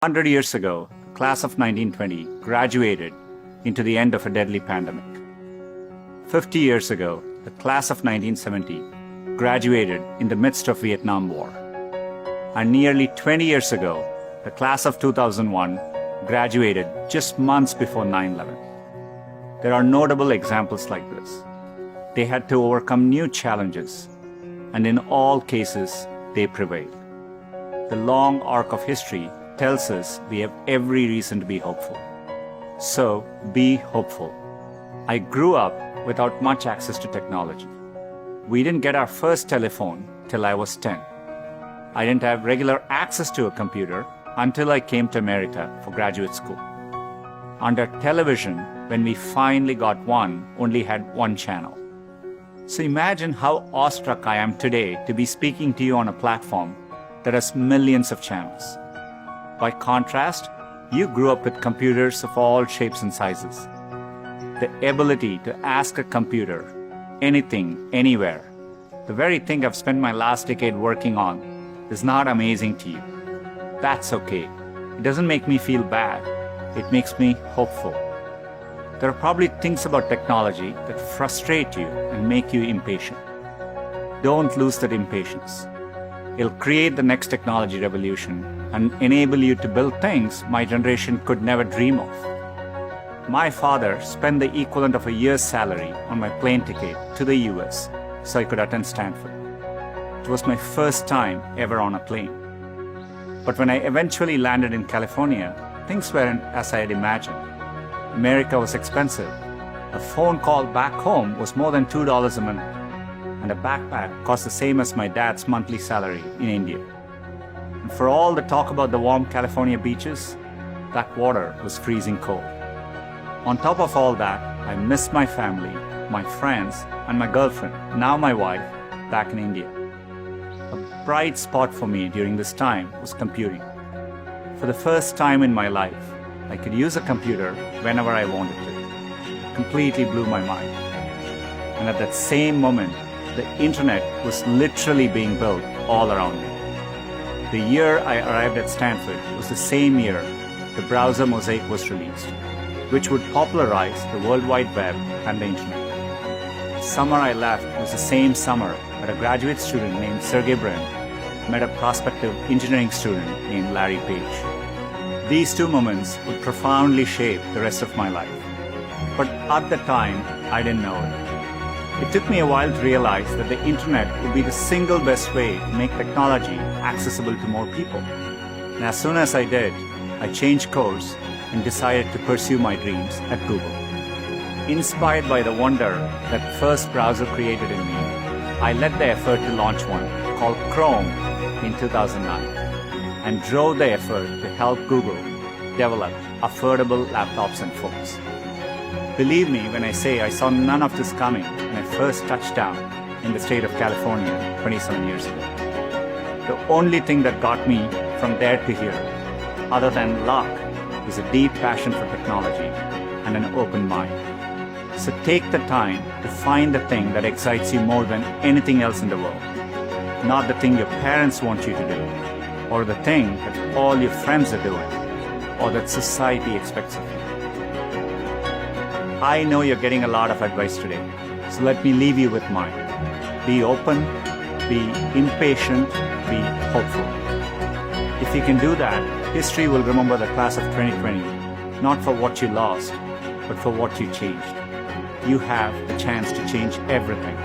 100 years ago, the class of 1920 graduated into the end of a deadly pandemic. 50 years ago, the class of 1970 graduated in the midst of Vietnam War. And nearly 20 years ago, the class of 2001 graduated just months before 9/11. There are notable examples like this. They had to overcome new challenges, and in all cases, they prevailed. The long arc of history tells us we have every reason to be hopeful. So, be hopeful. I grew up without much access to technology. We didn't get our first telephone till I was 10. I didn't have regular access to a computer until I came to America for graduate school. Under television, when we finally got one, only had one channel. So imagine how awestruck I am today to be speaking to you on a platform that has millions of channels. By contrast, you grew up with computers of all shapes and sizes. The ability to ask a computer anything, anywhere, the very thing I've spent my last decade working on, is not amazing to you. That's okay. It doesn't make me feel bad. It makes me hopeful. There are probably things about technology that frustrate you and make you impatient. Don't lose that impatience. It'll create the next technology revolution and enable you to build things my generation could never dream of. My father spent the equivalent of a year's salary on my plane ticket to the US so I could attend Stanford. It was my first time ever on a plane. But when I eventually landed in California, things weren't as I had imagined. America was expensive. A phone call back home was more than $2 a minute. And a backpack cost the same as my dad's monthly salary in India. And for all the talk about the warm California beaches, that water was freezing cold. On top of all that, I missed my family, my friends, and my girlfriend, now my wife, back in India. A bright spot for me during this time was computing. For the first time in my life, I could use a computer whenever I wanted to. It completely blew my mind. And at that same moment, the internet was literally being built all around me. The year I arrived at Stanford was the same year the browser Mosaic was released, which would popularize the World Wide Web and the internet. The summer I left was the same summer that a graduate student named Sergey Brin met a prospective engineering student named Larry Page. These two moments would profoundly shape the rest of my life. But at the time, I didn't know it. It took me a while to realize that the internet would be the single best way to make technology accessible to more people. And as soon as I did, I changed course and decided to pursue my dreams at Google. Inspired by the wonder that first browser created in me, I led the effort to launch one called Chrome in 2009 and drove the effort to help Google develop affordable laptops and phones. Believe me when I say I saw none of this coming when I first touched down in the state of California 27 years ago. The only thing that got me from there to here, other than luck, is a deep passion for technology and an open mind. So take the time to find the thing that excites you more than anything else in the world. Not the thing your parents want you to do, or the thing that all your friends are doing, or that society expects of you. I know you're getting a lot of advice today, so let me leave you with mine. Be open, be impatient, be hopeful. If you can do that, history will remember the class of 2020, not for what you lost, but for what you changed. You have the chance to change everything.